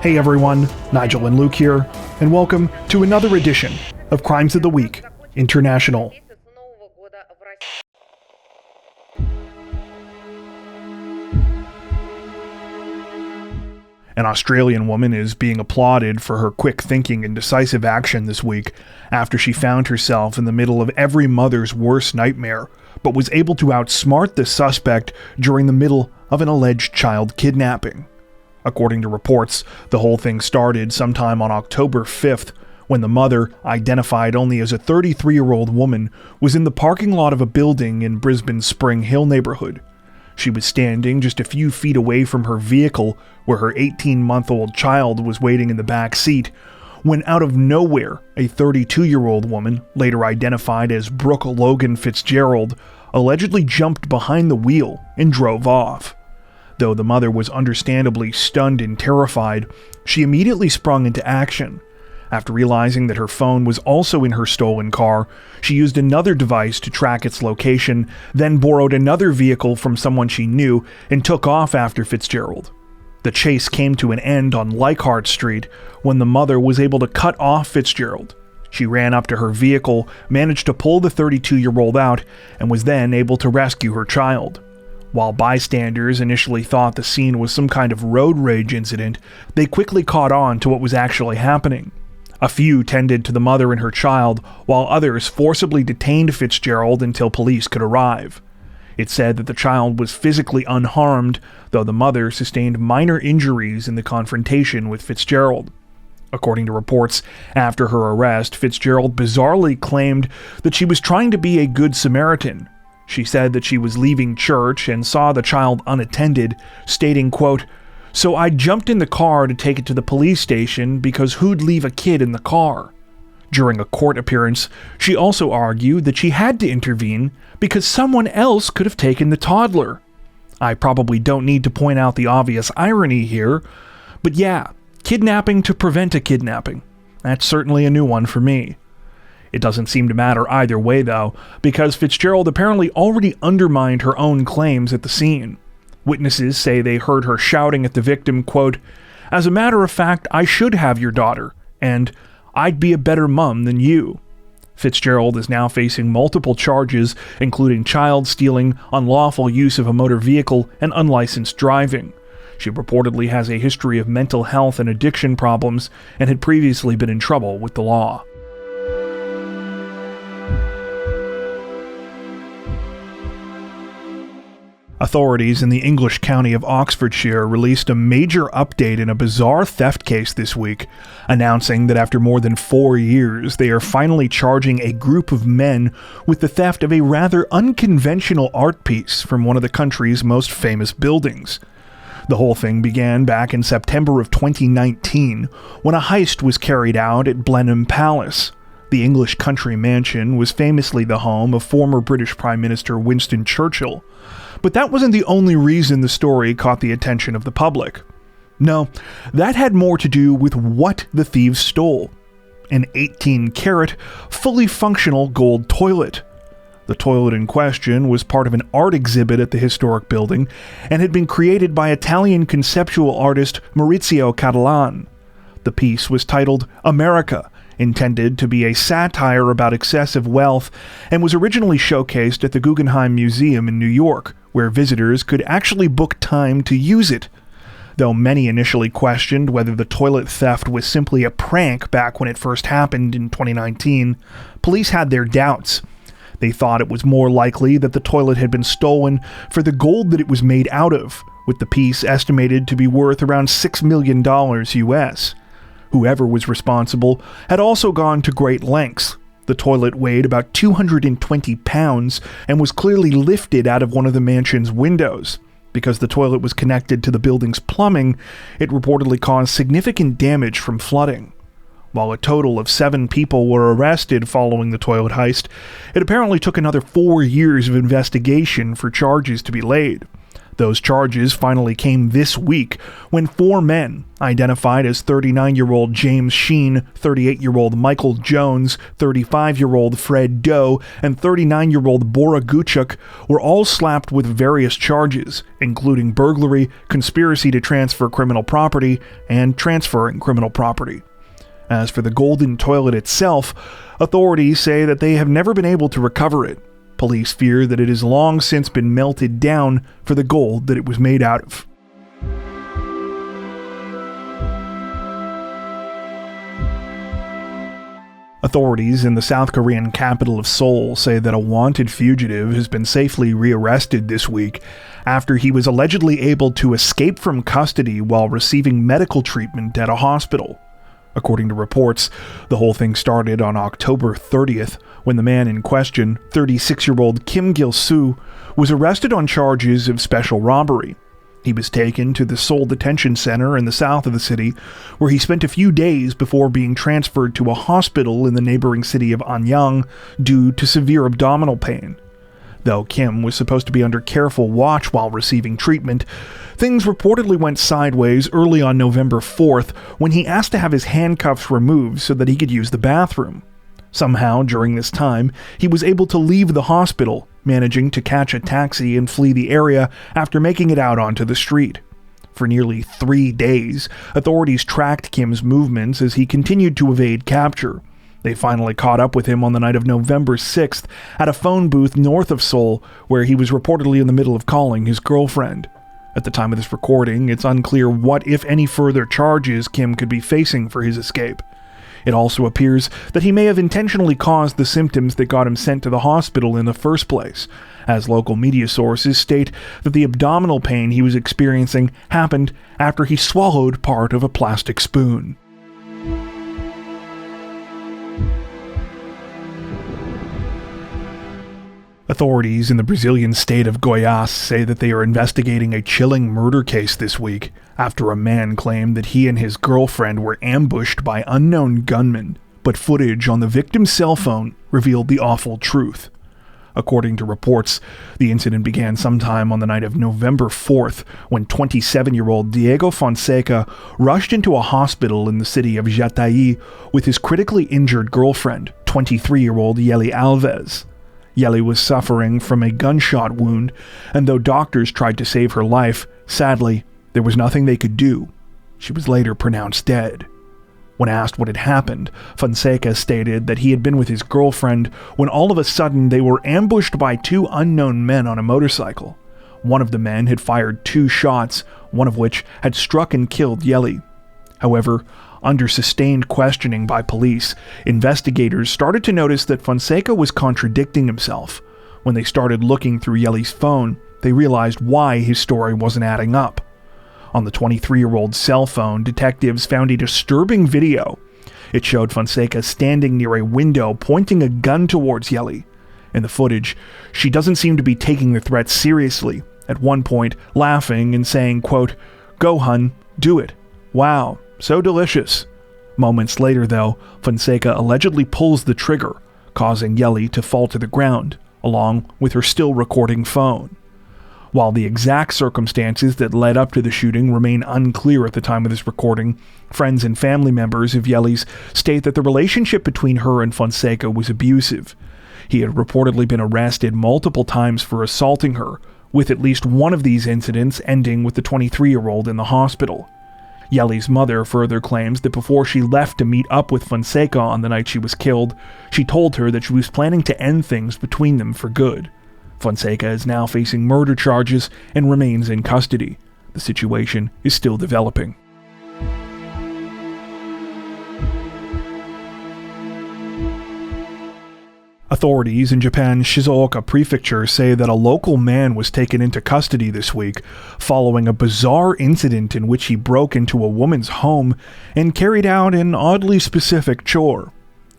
Hey everyone, Nigel and Luke here, and welcome to another edition of Crimes of the Week International. An Australian woman is being applauded for her quick thinking and decisive action this week after she found herself in the middle of every mother's worst nightmare, but was able to outsmart the suspect during the middle of an alleged child kidnapping. According to reports, the whole thing started sometime on October 5th, when the mother, identified only as a 33-year-old woman, was in the parking lot of a building in Brisbane's Spring Hill neighborhood. She was standing just a few feet away from her vehicle, where her 18-month-old child was waiting in the back seat, when out of nowhere, a 32-year-old woman, later identified as Brooke Logan Fitzgerald, allegedly jumped behind the wheel and drove off. Though the mother was understandably stunned and terrified, she immediately sprung into action. After realizing that her phone was also in her stolen car, she used another device to track its location, then borrowed another vehicle from someone she knew and took off after Fitzgerald. The chase came to an end on Leichhardt Street when the mother was able to cut off Fitzgerald. She ran up to her vehicle, managed to pull the 32-year-old out, and was then able to rescue her child. While bystanders initially thought the scene was some kind of road rage incident, they quickly caught on to what was actually happening. A few tended to the mother and her child, while others forcibly detained Fitzgerald until police could arrive. It said that the child was physically unharmed, though the mother sustained minor injuries in the confrontation with Fitzgerald. According to reports, after her arrest, Fitzgerald bizarrely claimed that she was trying to be a good Samaritan. She said that she was leaving church and saw the child unattended, stating, quote, "So I jumped in the car to take it to the police station because who'd leave a kid in the car?" During a court appearance, she also argued that she had to intervene because someone else could have taken the toddler. I probably don't need to point out the obvious irony here, but yeah, kidnapping to prevent a kidnapping. That's certainly a new one for me. It doesn't seem to matter either way, though, because Fitzgerald apparently already undermined her own claims at the scene. Witnesses say they heard her shouting at the victim, quote, "As a matter of fact, I should have your daughter," and "I'd be a better mum than you." Fitzgerald is now facing multiple charges, including child stealing, unlawful use of a motor vehicle, and unlicensed driving. She reportedly has a history of mental health and addiction problems and had previously been in trouble with the law. Authorities in the English county of Oxfordshire released a major update in a bizarre theft case this week, announcing that after more than 4 years, they are finally charging a group of men with the theft of a rather unconventional art piece from one of the country's most famous buildings. The whole thing began back in September of 2019, when a heist was carried out at Blenheim Palace. The English country mansion was famously the home of former British Prime Minister Winston Churchill. But that wasn't the only reason the story caught the attention of the public. No, that had more to do with what the thieves stole. An 18-carat, fully functional gold toilet. The toilet in question was part of an art exhibit at the historic building and had been created by Italian conceptual artist Maurizio Cattelan. The piece was titled America, intended to be a satire about excessive wealth, and was originally showcased at the Guggenheim Museum in New York, where visitors could actually book time to use it. Though many initially questioned whether the toilet theft was simply a prank back when it first happened in 2019, police had their doubts. They thought it was more likely that the toilet had been stolen for the gold that it was made out of, with the piece estimated to be worth around $6 million US. Whoever was responsible had also gone to great lengths. The toilet weighed about 220 pounds and was clearly lifted out of one of the mansion's windows. Because the toilet was connected to the building's plumbing, it reportedly caused significant damage from flooding. While a total of 7 people were arrested following the toilet heist, it apparently took another 4 years of investigation for charges to be laid. Those charges finally came this week when 4 men, identified as 39-year-old James Sheen, 38-year-old Michael Jones, 35-year-old Fred Doe, and 39-year-old Bora Guchuk, were all slapped with various charges, including burglary, conspiracy to transfer criminal property, and transferring criminal property. As for the golden toilet itself, authorities say that they have never been able to recover it. Police fear that it has long since been melted down for the gold that it was made out of. Authorities in the South Korean capital of Seoul say that a wanted fugitive has been safely rearrested this week after he was allegedly able to escape from custody while receiving medical treatment at a hospital. According to reports, the whole thing started on October 30th when the man in question, 36-year-old Kim Gil-soo, was arrested on charges of special robbery. He was taken to the Seoul Detention Center in the south of the city, where he spent a few days before being transferred to a hospital in the neighboring city of Anyang due to severe abdominal pain. Though Kim was supposed to be under careful watch while receiving treatment, things reportedly went sideways early on November 4th when he asked to have his handcuffs removed so that he could use the bathroom. Somehow, during this time, he was able to leave the hospital, managing to catch a taxi and flee the area after making it out onto the street. For nearly 3 days, authorities tracked Kim's movements as he continued to evade capture. They finally caught up with him on the night of November 6th at a phone booth north of Seoul, where he was reportedly in the middle of calling his girlfriend. At the time of this recording, it's unclear what, if any, further charges Kim could be facing for his escape. It also appears that he may have intentionally caused the symptoms that got him sent to the hospital in the first place, as local media sources state that the abdominal pain he was experiencing happened after he swallowed part of a plastic spoon. Authorities in the Brazilian state of Goiás say that they are investigating a chilling murder case this week after a man claimed that he and his girlfriend were ambushed by unknown gunmen, but footage on the victim's cell phone revealed the awful truth. According to reports, the incident began sometime on the night of November 4th when 27-year-old Diego Fonseca rushed into a hospital in the city of Jataí with his critically injured girlfriend, 23-year-old Yeli Alves. Yeli was suffering from a gunshot wound, and though doctors tried to save her life, sadly, there was nothing they could do. She was later pronounced dead. When asked what had happened, Fonseca stated that he had been with his girlfriend when all of a sudden they were ambushed by 2 unknown men on a motorcycle. One of the men had fired 2 shots, one of which had struck and killed Yeli. However, under sustained questioning by police, investigators started to notice that Fonseca was contradicting himself. When they started looking through Yeli's phone, they realized why his story wasn't adding up. On the 23-year-old's cell phone, detectives found a disturbing video. It showed Fonseca standing near a window pointing a gun towards Yeli. In the footage, she doesn't seem to be taking the threat seriously, at one point laughing and saying, quote, "Go hun, do it. Wow, so delicious." Moments later, though, Fonseca allegedly pulls the trigger, causing Yeli to fall to the ground, along with her still recording phone. While the exact circumstances that led up to the shooting remain unclear at the time of this recording, friends and family members of Yeli's state that the relationship between her and Fonseca was abusive. He had reportedly been arrested multiple times for assaulting her, with at least one of these incidents ending with the 23-year-old in the hospital. Yeli's mother further claims that before she left to meet up with Fonseca on the night she was killed, she told her that she was planning to end things between them for good. Fonseca is now facing murder charges and remains in custody. The situation is still developing. Authorities in Japan's Shizuoka prefecture say that a local man was taken into custody this week following a bizarre incident in which he broke into a woman's home and carried out an oddly specific chore.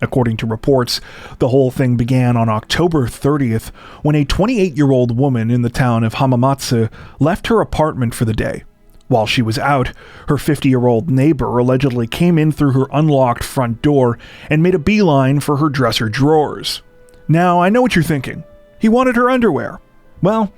According to reports, the whole thing began on October 30th when a 28-year-old woman in the town of Hamamatsu left her apartment for the day. While she was out, her 50-year-old neighbor allegedly came in through her unlocked front door and made a beeline for her dresser drawers. Now, I know what you're thinking. He wanted her underwear. Well,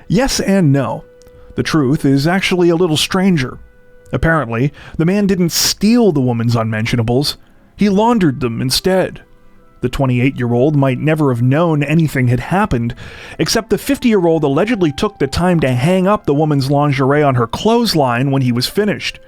yes and no. The The truth is actually a little stranger. Apparently, the man didn't steal the woman's unmentionables, he laundered them instead. The 28-year-old might never have known anything had happened, except the 50-year-old allegedly took the time to hang up the woman's lingerie on her clothesline when he was finished.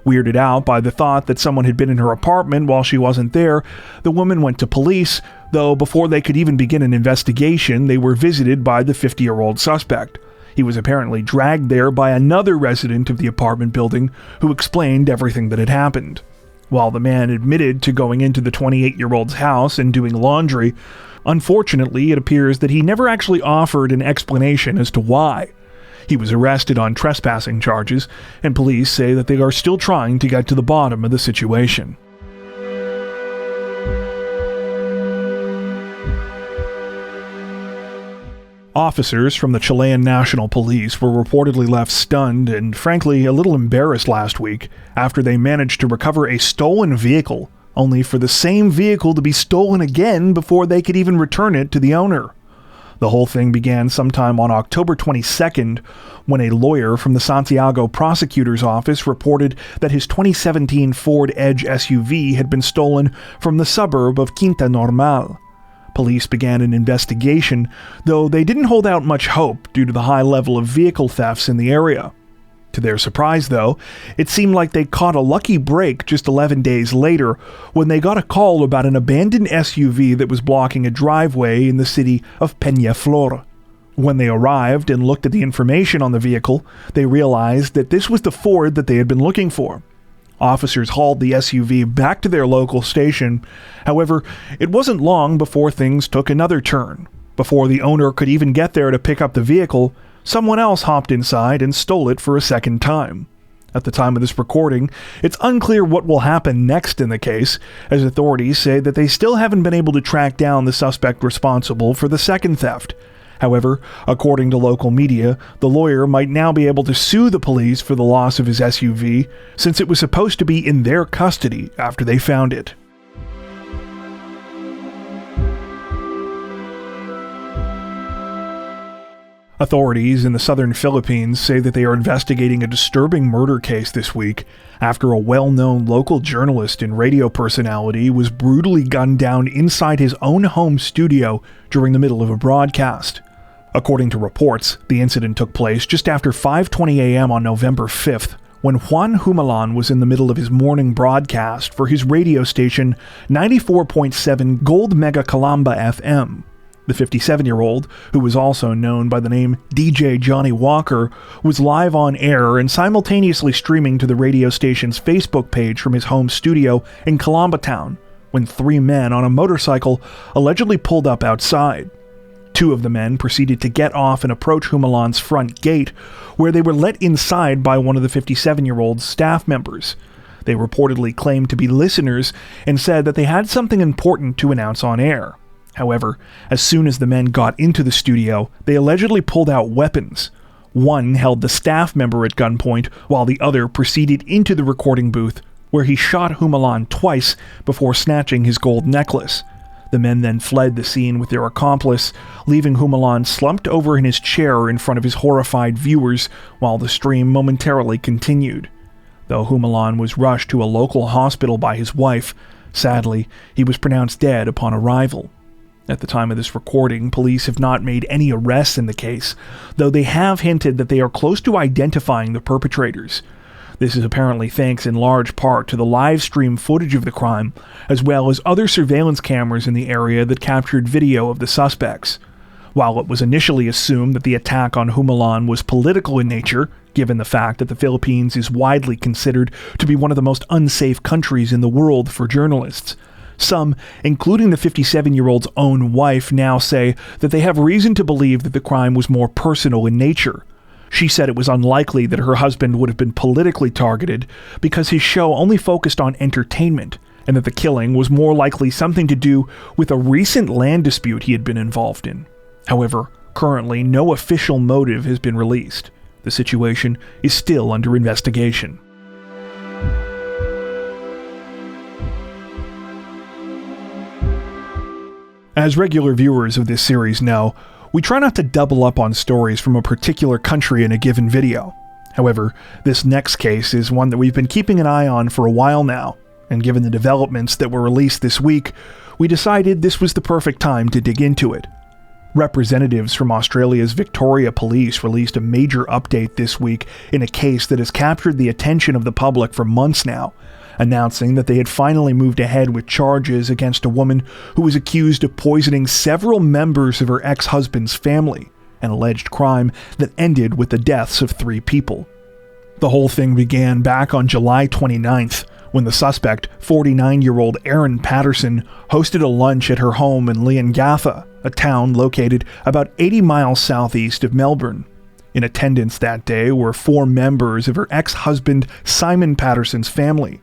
Weirded out by the thought that someone had been in her apartment while she wasn't there, the woman went to police, though before they could even begin an investigation, they were visited by the 50-year-old suspect. He was apparently dragged there by another resident of the apartment building who explained everything that had happened. While the man admitted to going into the 28-year-old's house and doing laundry, unfortunately it appears that he never actually offered an explanation as to why. He was arrested on trespassing charges, and police say that they are still trying to get to the bottom of the situation. Officers from the Chilean National Police were reportedly left stunned and, frankly, a little embarrassed last week after they managed to recover a stolen vehicle, only for the same vehicle to be stolen again before they could even return it to the owner. The whole thing began sometime on October 22nd, when a lawyer from the Santiago prosecutor's office reported that his 2017 Ford Edge SUV had been stolen from the suburb of Quinta Normal. Police began an investigation, though they didn't hold out much hope due to the high level of vehicle thefts in the area. To their surprise, though, it seemed like they caught a lucky break just 11 days later when they got a call about an abandoned SUV that was blocking a driveway in the city of Peñaflor. When they arrived and looked at the information on the vehicle, they realized that this was the Ford that they had been looking for. Officers hauled the SUV back to their local station. However, it wasn't long before things took another turn. Before the owner could even get there to pick up the vehicle, someone else hopped inside and stole it for a second time. At the time of this recording, it's unclear what will happen next in the case, as authorities say that they still haven't been able to track down the suspect responsible for the second theft. However, according to local media, the lawyer might now be able to sue the police for the loss of his SUV, since it was supposed to be in their custody after they found it. Authorities in the southern Philippines say that they are investigating a disturbing murder case this week after a well-known local journalist and radio personality was brutally gunned down inside his own home studio during the middle of a broadcast. According to reports, the incident took place just after 5:20 a.m. on November 5th, when Juan Humalan was in the middle of his morning broadcast for his radio station 94.7 Gold Mega Calamba FM. The 57-year-old, who was also known by the name DJ Johnny Walker, was live on air and simultaneously streaming to the radio station's Facebook page from his home studio in Calamba town, when three men on a motorcycle allegedly pulled up outside. Two of the men proceeded to get off and approach Humalan's front gate, where they were let inside by one of the 57-year-old's staff members. They reportedly claimed to be listeners and said that they had something important to announce on air. However, as soon as the men got into the studio, they allegedly pulled out weapons. One held the staff member at gunpoint, while the other proceeded into the recording booth, where he shot Humalan twice before snatching his gold necklace. The men then fled the scene with their accomplice, leaving Humalan slumped over in his chair in front of his horrified viewers while the stream momentarily continued. Though Humalan was rushed to a local hospital by his wife, sadly, he was pronounced dead upon arrival. At the time of this recording, police have not made any arrests in the case, though they have hinted that they are close to identifying the perpetrators. This is apparently thanks in large part to the live stream footage of the crime, as well as other surveillance cameras in the area that captured video of the suspects. While it was initially assumed that the attack on Humalan was political in nature, given the fact that the Philippines is widely considered to be one of the most unsafe countries in the world for journalists, some, including the 57-year-old's own wife, now say that they have reason to believe that the crime was more personal in nature. She said it was unlikely that her husband would have been politically targeted because his show only focused on entertainment, and that the killing was more likely something to do with a recent land dispute he had been involved in. However, currently no official motive has been released. The situation is still under investigation. As regular viewers of this series know, We try not to double up on stories from a particular country in a given video. However, this next case is one that we've been keeping an eye on for a while now, and given the developments that were released this week, we decided this was the perfect time to dig into it. Representatives from Australia's Victoria Police released a major update this week in a case that has captured the attention of the public for months now, announcing that they had finally moved ahead with charges against a woman who was accused of poisoning several members of her ex-husband's family, an alleged crime that ended with the deaths of 3 people. The whole thing began back on July 29th, when the suspect, 49-year-old Erin Patterson, hosted a lunch at her home in Leongatha, a town located about 80 miles southeast of Melbourne. In attendance that day were 4 members of her ex-husband Simon Patterson's family,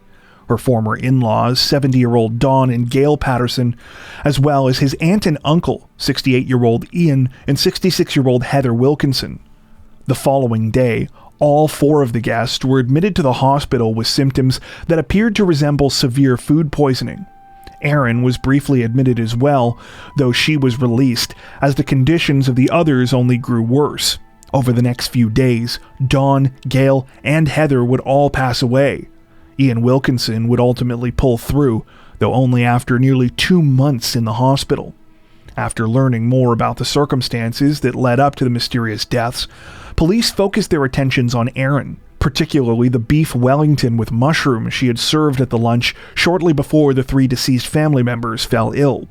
her former in-laws, 70-year-old Dawn and Gail Patterson, as well as his aunt and uncle, 68-year-old Ian and 66-year-old Heather Wilkinson. The following day, all 4 of the guests were admitted to the hospital with symptoms that appeared to resemble severe food poisoning. Erin was briefly admitted as well, though she was released, as the conditions of the others only grew worse. Over the next few days, Dawn, Gail, and Heather would all pass away. Ian Wilkinson would ultimately pull through, though only after nearly 2 months in the hospital. After learning more about the circumstances that led up to the mysterious deaths, police focused their attentions on Erin, particularly the beef Wellington with mushrooms she had served at the lunch shortly before the 3 deceased family members fell ill.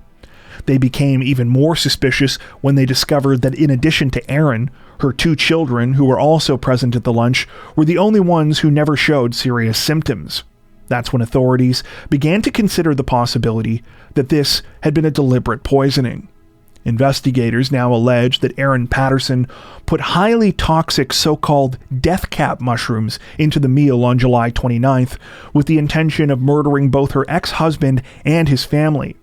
They became even more suspicious when they discovered that in addition to Erin, her 2 children, who were also present at the lunch, were the only ones who never showed serious symptoms. That's when authorities began to consider the possibility that this had been a deliberate poisoning. Investigators now allege that Erin Patterson put highly toxic so-called death cap mushrooms into the meal on July 29th with the intention of murdering both her ex-husband and his family.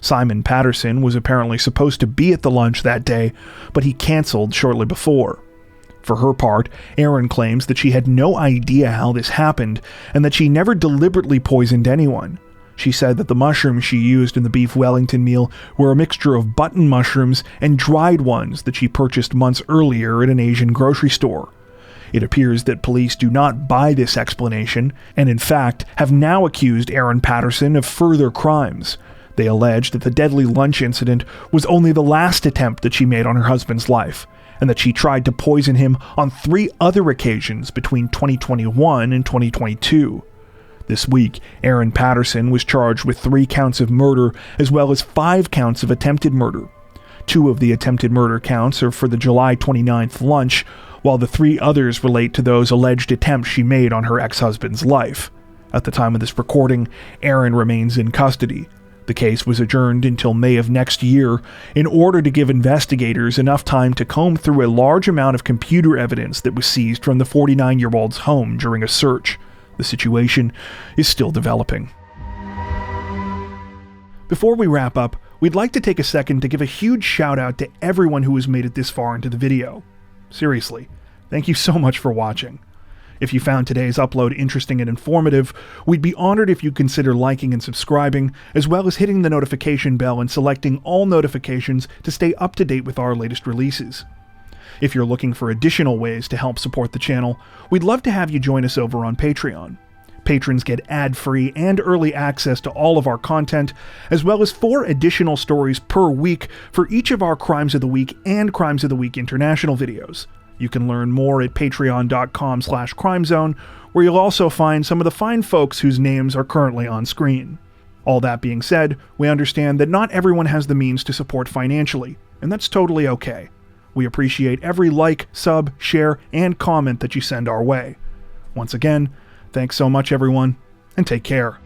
Simon Patterson was apparently supposed to be at the lunch that day, but he canceled shortly before. For her part, Erin claims that she had no idea how this happened and that she never deliberately poisoned anyone. She said that the mushrooms she used in the beef Wellington meal were a mixture of button mushrooms and dried ones that she purchased months earlier at an Asian grocery store. It appears that police do not buy this explanation and in fact have now accused Erin Patterson of further crimes. They allege that the deadly lunch incident was only the last attempt that she made on her husband's life, and that she tried to poison him on 3 other occasions between 2021 and 2022. This week, Erin Patterson was charged with 3 counts of murder as well as 5 counts of attempted murder. 2 of the attempted murder counts are for the July 29th lunch, while the 3 others relate to those alleged attempts she made on her ex-husband's life. At the time of this recording, Erin remains in custody. The case was adjourned until May of next year in order to give investigators enough time to comb through a large amount of computer evidence that was seized from the 49-year-old's home during a search. The situation is still developing. Before we wrap up, we'd like to take a second to give a huge shout out to everyone who has made it this far into the video. Seriously, thank you so much for watching. If you found today's upload interesting and informative, we'd be honored if you'd consider liking and subscribing, as well as hitting the notification bell and selecting all notifications to stay up to date with our latest releases. If you're looking for additional ways to help support the channel, we'd love to have you join us over on Patreon. Patrons get ad-free and early access to all of our content, as well as 4 additional stories per week for each of our Crimes of the Week and Crimes of the Week International videos. You can learn more at patreon.com/crimezone, where you'll also find some of the fine folks whose names are currently on screen. All that being said, we understand that not everyone has the means to support financially, and that's totally okay. We appreciate every like, sub, share, and comment that you send our way. Once again, thanks so much everyone, and take care.